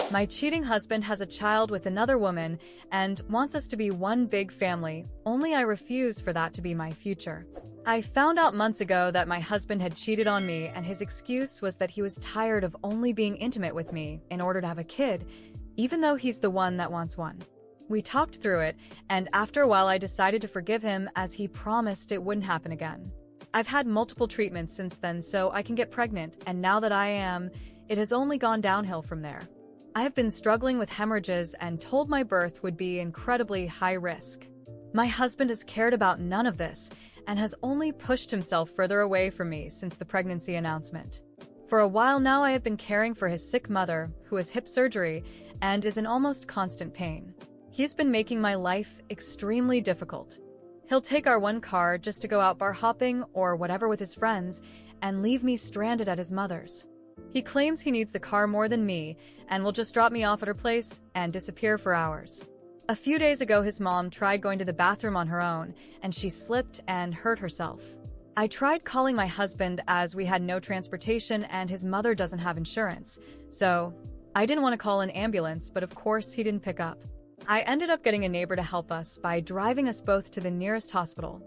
My cheating husband has a child with another woman and wants us to be one big family, only I refuse for that to be my future. I found out months ago that my husband had cheated on me, and his excuse was that he was tired of only being intimate with me in order to have a kid, even though he's the one that wants one. We talked through it, and after a while I decided to forgive him as he promised it wouldn't happen again. I've had multiple treatments since then so I can get pregnant, and now that I am, it has only gone downhill from there. I have been struggling with hemorrhages and told my birth would be incredibly high risk. My husband has cared about none of this and has only pushed himself further away from me since the pregnancy announcement. For a while now I have been caring for his sick mother, who has hip surgery and is in almost constant pain. He has been making my life extremely difficult. He'll take our one car just to go out bar hopping or whatever with his friends and leave me stranded at his mother's. He claims he needs the car more than me and will just drop me off at her place and disappear for hours. A few days ago, his mom tried going to the bathroom on her own, and she slipped and hurt herself. I tried calling my husband as we had no transportation and his mother doesn't have insurance, so I didn't want to call an ambulance, but of course he didn't pick up. I ended up getting a neighbor to help us by driving us both to the nearest hospital.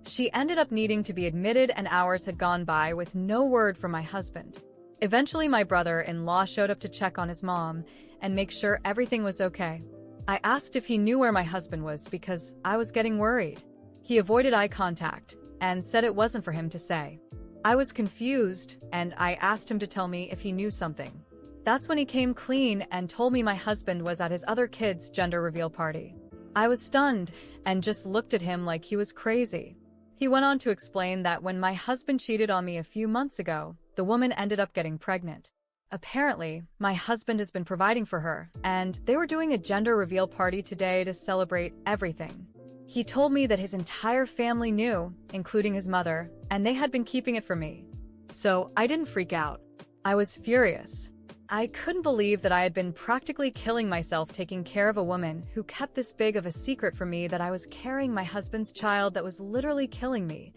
She ended up needing to be admitted, and hours had gone by with no word from my husband. Eventually, my brother-in-law showed up to check on his mom and make sure everything was okay. I asked if he knew where my husband was because I was getting worried. He avoided eye contact and said it wasn't for him to say. I was confused, and I asked him to tell me if he knew something. That's when he came clean and told me my husband was at his other kid's gender reveal party. I was stunned and just looked at him like he was crazy. He went on to explain that when my husband cheated on me a few months ago, the woman ended up getting pregnant. Apparently, my husband has been providing for her, and they were doing a gender reveal party today to celebrate everything. He told me that his entire family knew, including his mother, and they had been keeping it from me. So I didn't freak out. I was furious. I couldn't believe that I had been practically killing myself taking care of a woman who kept this big of a secret from me that I was carrying my husband's child that was literally killing me,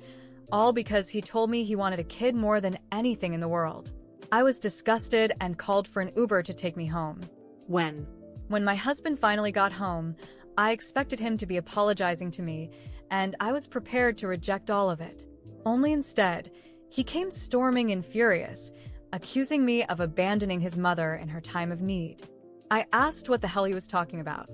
all because he told me he wanted a kid more than anything in the world. I was disgusted and called for an Uber to take me home. When? When my husband finally got home, I expected him to be apologizing to me, and I was prepared to reject all of it. Only instead, he came storming and furious, accusing me of abandoning his mother in her time of need. I asked what the hell he was talking about.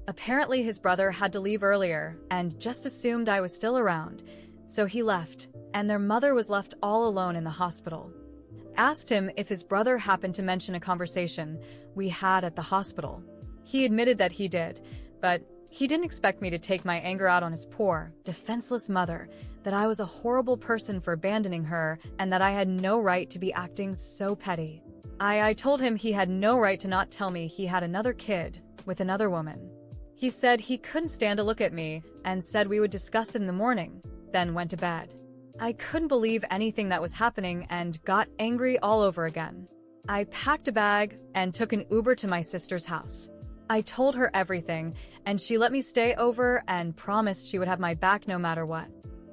Apparently his brother had to leave earlier and just assumed I was still around, so he left, and their mother was left all alone in the hospital. Asked him if his brother happened to mention a conversation we had at the hospital. He admitted that he did, but he didn't expect me to take my anger out on his poor, defenseless mother, that I was a horrible person for abandoning her and that I had no right to be acting so petty. I told him he had no right to not tell me he had another kid with another woman. He said he couldn't stand to look at me and said we would discuss it in the morning, then went to bed. I couldn't believe anything that was happening and got angry all over again. I packed a bag and took an Uber to my sister's house. I told her everything, and she let me stay over and promised she would have my back no matter what.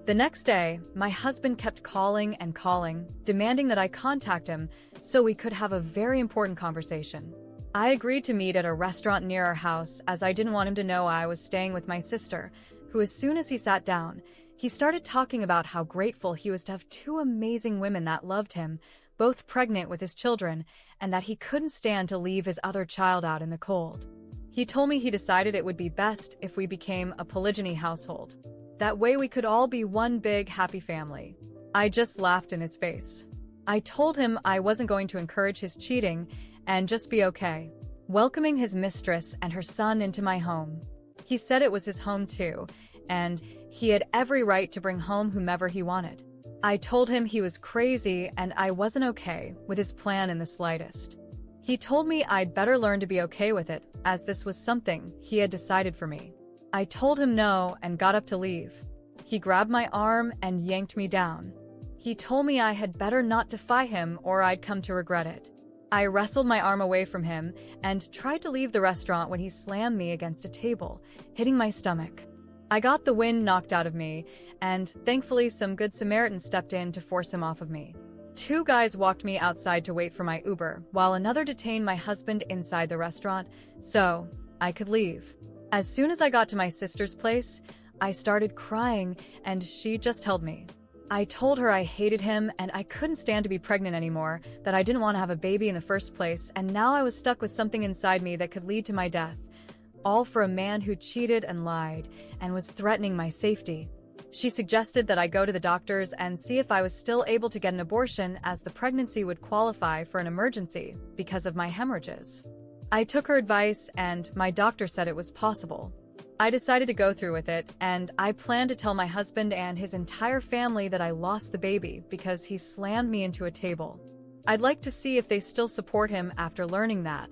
The next day, my husband kept calling and calling, demanding that I contact him so we could have a very important conversation. I agreed to meet at a restaurant near our house as I didn't want him to know I was staying with my sister, who as soon as he sat down, he started talking about how grateful he was to have two amazing women that loved him, both pregnant with his children, and that he couldn't stand to leave his other child out in the cold. He told me he decided it would be best if we became a polygyny household. That way we could all be one big happy family. I just laughed in his face. I told him I wasn't going to encourage his cheating and just be okay, welcoming his mistress and her son into my home. He said it was his home too, and he had every right to bring home whomever he wanted. I told him he was crazy and I wasn't okay with his plan in the slightest. He told me I'd better learn to be okay with it, as this was something he had decided for me. I told him no and got up to leave. He grabbed my arm and yanked me down. He told me I had better not defy him or I'd come to regret it. I wrestled my arm away from him and tried to leave the restaurant when he slammed me against a table, hitting my stomach. I got the wind knocked out of me, and thankfully some good Samaritans stepped in to force him off of me. Two guys walked me outside to wait for my Uber, while another detained my husband inside the restaurant so I could leave. As soon as I got to my sister's place, I started crying and she just held me. I told her I hated him and I couldn't stand to be pregnant anymore, that I didn't want to have a baby in the first place, and now I was stuck with something inside me that could lead to my death. All for a man who cheated and lied and was threatening my safety. She suggested that I go to the doctors and see if I was still able to get an abortion, as the pregnancy would qualify for an emergency because of my hemorrhages. I took her advice and my doctor said it was possible. I decided to go through with it, and I planned to tell my husband and his entire family that I lost the baby because he slammed me into a table. I'd like to see if they still support him after learning that.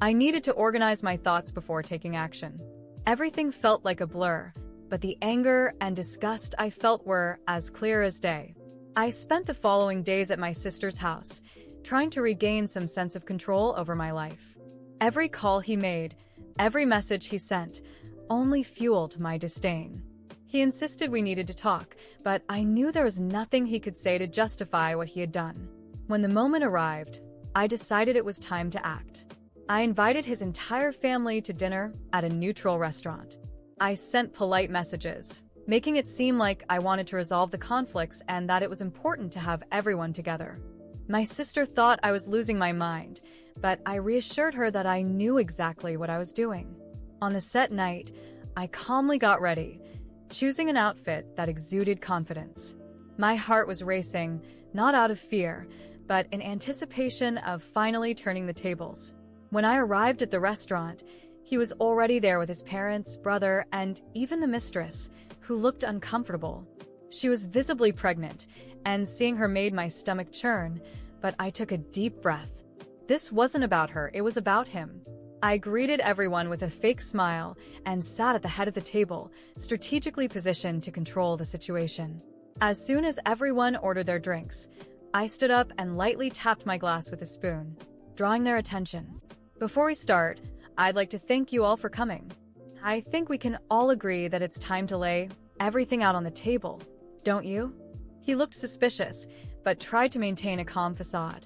I needed to organize my thoughts before taking action. Everything felt like a blur, but the anger and disgust I felt were as clear as day. I spent the following days at my sister's house, trying to regain some sense of control over my life. Every call he made, every message he sent, only fueled my disdain. He insisted we needed to talk, but I knew there was nothing he could say to justify what he had done. When the moment arrived, I decided it was time to act. I invited his entire family to dinner at a neutral restaurant. I sent polite messages, making it seem like I wanted to resolve the conflicts and that it was important to have everyone together. My sister thought I was losing my mind, but I reassured her that I knew exactly what I was doing. On the set night, I calmly got ready, choosing an outfit that exuded confidence. My heart was racing, not out of fear, but in anticipation of finally turning the tables. When I arrived at the restaurant, he was already there with his parents, brother, and even the mistress, who looked uncomfortable. She was visibly pregnant, and seeing her made my stomach churn, but I took a deep breath. This wasn't about her, it was about him. I greeted everyone with a fake smile and sat at the head of the table, strategically positioned to control the situation. As soon as everyone ordered their drinks, I stood up and lightly tapped my glass with a spoon, drawing their attention. Before we start, I'd like to thank you all for coming. I think we can all agree that it's time to lay everything out on the table, don't you? He looked suspicious, but tried to maintain a calm facade.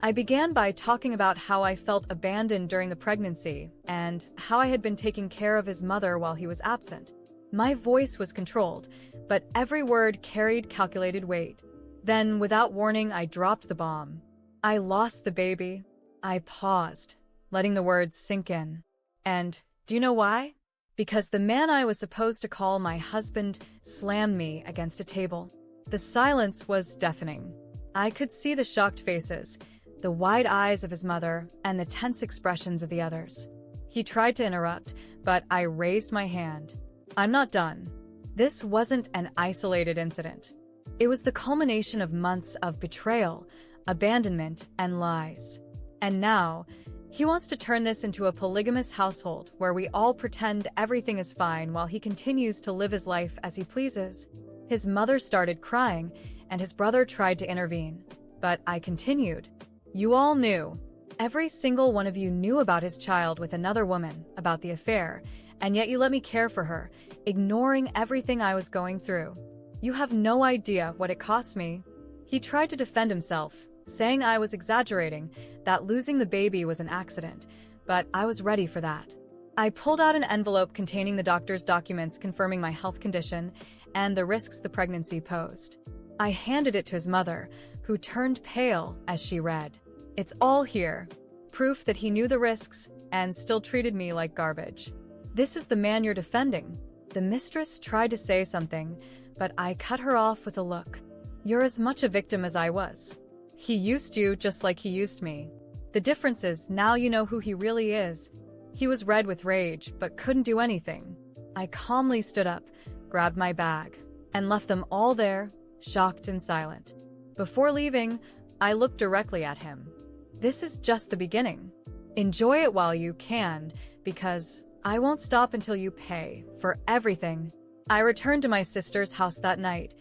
I began by talking about how I felt abandoned during the pregnancy and how I had been taking care of his mother while he was absent. My voice was controlled, but every word carried calculated weight. Then, without warning, I dropped the bomb. I lost the baby. I paused, letting the words sink in. And do you know why? Because the man I was supposed to call my husband slammed me against a table. The silence was deafening. I could see the shocked faces, the wide eyes of his mother, and the tense expressions of the others. He tried to interrupt, but I raised my hand. I'm not done. This wasn't an isolated incident. It was the culmination of months of betrayal, abandonment, and lies. And now, he wants to turn this into a polygamous household where we all pretend everything is fine while he continues to live his life as he pleases. His mother started crying, and his brother tried to intervene. But I continued. You all knew. Every single one of you knew about his child with another woman, about the affair, and yet you let me care for her, ignoring everything I was going through. You have no idea what it cost me. He tried to defend himself, saying I was exaggerating, that losing the baby was an accident, but I was ready for that. I pulled out an envelope containing the doctor's documents confirming my health condition and the risks the pregnancy posed. I handed it to his mother, who turned pale as she read. It's all here. Proof that he knew the risks and still treated me like garbage. This is the man you're defending. The mistress tried to say something, but I cut her off with a look. You're as much a victim as I was. He used you just like he used me. The difference is now you know who he really is. He was red with rage, but couldn't do anything. I calmly stood up, grabbed my bag, and left them all there, shocked and silent. Before leaving, I looked directly at him. This is just the beginning. Enjoy it while you can, because I won't stop until you pay for everything. I returned to my sister's house that night,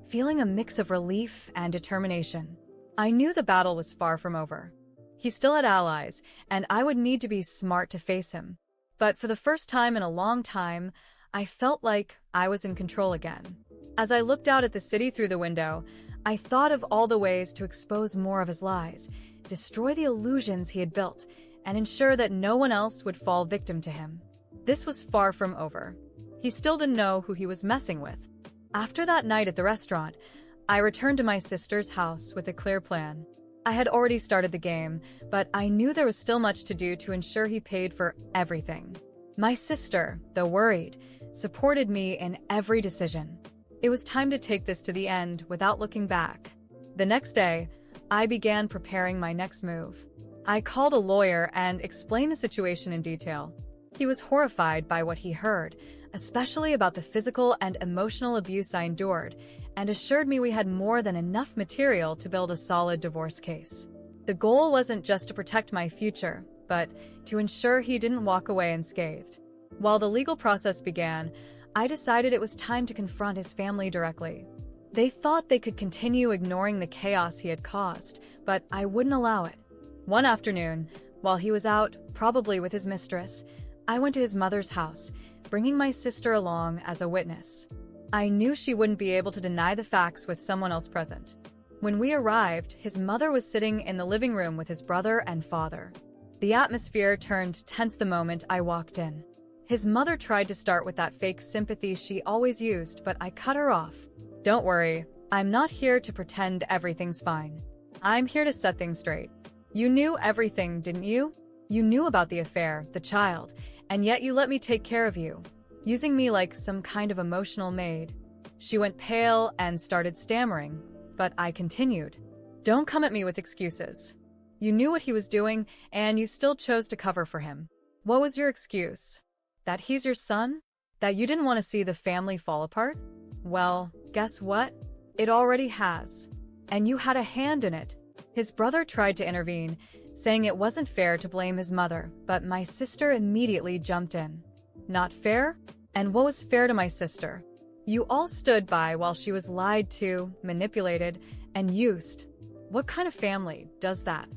feeling a mix of relief and determination. I knew the battle was far from over. He still had allies, and I would need to be smart to face him. But for the first time in a long time, I felt like I was in control again. As I looked out at the city through the window, I thought of all the ways to expose more of his lies, destroy the illusions he had built, and ensure that no one else would fall victim to him. This was far from over. He still didn't know who he was messing with. After that night at the restaurant, I returned to my sister's house with a clear plan. I had already started the game, but I knew there was still much to do to ensure he paid for everything. My sister, though worried, supported me in every decision. It was time to take this to the end without looking back. The next day, I began preparing my next move. I called a lawyer and explained the situation in detail. He was horrified by what he heard, especially about the physical and emotional abuse I endured, and assured me we had more than enough material to build a solid divorce case. The goal wasn't just to protect my future, but to ensure he didn't walk away unscathed. While the legal process began, I decided it was time to confront his family directly. They thought they could continue ignoring the chaos he had caused, but I wouldn't allow it. One afternoon, while he was out, probably with his mistress, I went to his mother's house, bringing my sister along as a witness. I knew she wouldn't be able to deny the facts with someone else present. When we arrived, his mother was sitting in the living room with his brother and father. The atmosphere turned tense the moment I walked in. His mother tried to start with that fake sympathy she always used, but I cut her off. "Don't worry, I'm not here to pretend everything's fine. I'm here to set things straight. You knew everything, didn't you? You knew about the affair, the child, and yet you let me take care of you, using me like some kind of emotional maid." She went pale and started stammering, but I continued. "Don't come at me with excuses. You knew what he was doing, and you still chose to cover for him. What was your excuse? That he's your son? That you didn't want to see the family fall apart? Well, guess what? It already has. And you had a hand in it." His brother tried to intervene, saying it wasn't fair to blame his mother, but my sister immediately jumped in. "Not fair? And what was fair to my sister? You all stood by while she was lied to, manipulated, and used. What kind of family does that?"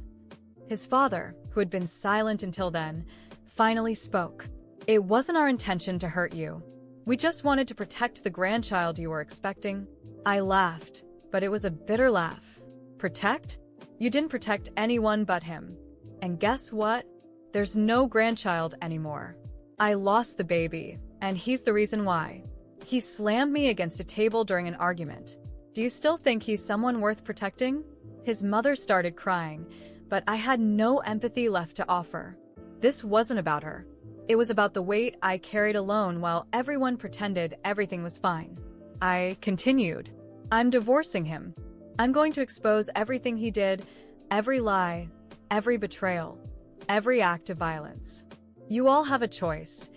His father, who had been silent until then, finally spoke. "It wasn't our intention to hurt you. We just wanted to protect the grandchild you were expecting." I laughed, but it was a bitter laugh. "Protect? You didn't protect anyone but him. And guess what? There's no grandchild anymore. I lost the baby, and he's the reason why." He slammed me against a table during an argument. "Do you still think he's someone worth protecting?" His mother started crying, but I had no empathy left to offer. This wasn't about her. It was about the weight I carried alone while everyone pretended everything was fine. I continued. "I'm divorcing him. I'm going to expose everything he did, every lie, every betrayal, every act of violence. You all have a choice.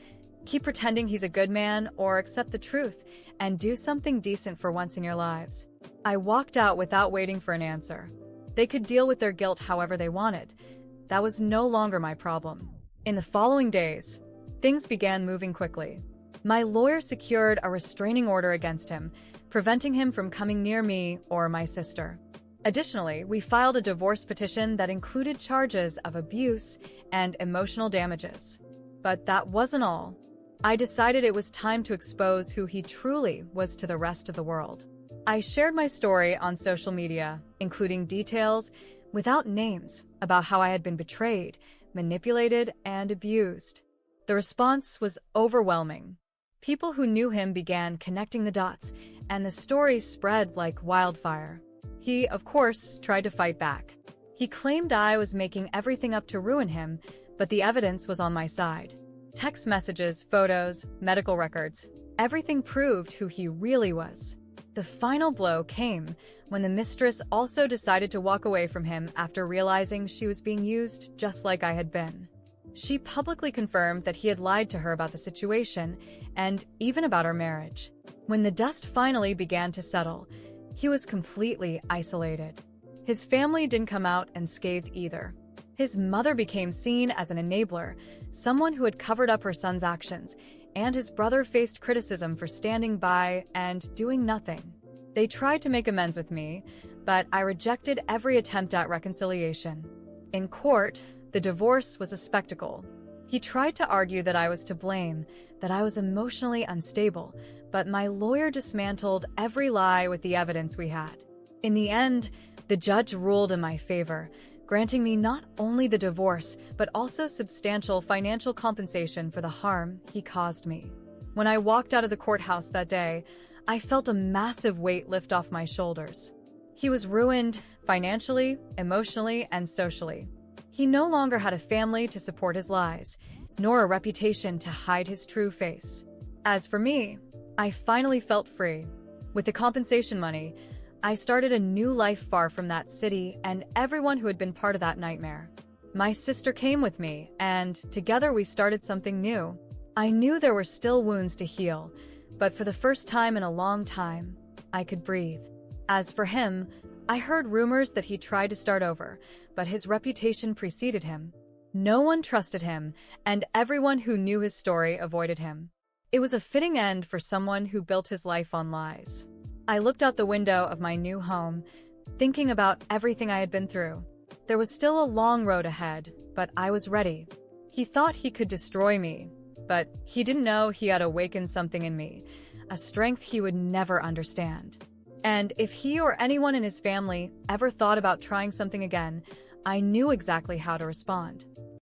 Keep pretending he's a good man or accept the truth and do something decent for once in your lives." I walked out without waiting for an answer. They could deal with their guilt however they wanted. That was no longer my problem. In the following days, things began moving quickly. My lawyer secured a restraining order against him, preventing him from coming near me or my sister. Additionally, we filed a divorce petition that included charges of abuse and emotional damages. But that wasn't all. I decided it was time to expose who he truly was to the rest of the world. I shared my story on social media, including details, without names, about how I had been betrayed, manipulated, and abused. The response was overwhelming. People who knew him began connecting the dots, and the story spread like wildfire. He, of course, tried to fight back. He claimed I was making everything up to ruin him, but the evidence was on my side. Text messages, photos, medical records, everything proved who he really was. The final blow came when the mistress also decided to walk away from him after realizing she was being used just like I had been. She publicly confirmed that he had lied to her about the situation and even about our marriage. When the dust finally began to settle, he was completely isolated. His family didn't come out unscathed either. His mother became seen as an enabler, someone who had covered up her son's actions, and his brother faced criticism for standing by and doing nothing. They tried to make amends with me, but I rejected every attempt at reconciliation. In court, the divorce was a spectacle. He tried to argue that I was to blame, that I was emotionally unstable, but my lawyer dismantled every lie with the evidence we had. In the end, the judge ruled in my favor, granting me not only the divorce, but also substantial financial compensation for the harm he caused me. When I walked out of the courthouse that day, I felt a massive weight lift off my shoulders. He was ruined financially, emotionally, and socially. He no longer had a family to support his lies, nor a reputation to hide his true face. As for me, I finally felt free. With the compensation money, I started a new life far from that city and everyone who had been part of that nightmare. My sister came with me, and together we started something new. I knew there were still wounds to heal, but for the first time in a long time, I could breathe. As for him, I heard rumors that he tried to start over, but his reputation preceded him. No one trusted him, and everyone who knew his story avoided him. It was a fitting end for someone who built his life on lies. I looked out the window of my new home, thinking about everything I had been through. There was still a long road ahead, but I was ready. He thought he could destroy me, but he didn't know he had awakened something in me, a strength he would never understand. And if he or anyone in his family ever thought about trying something again, I knew exactly how to respond.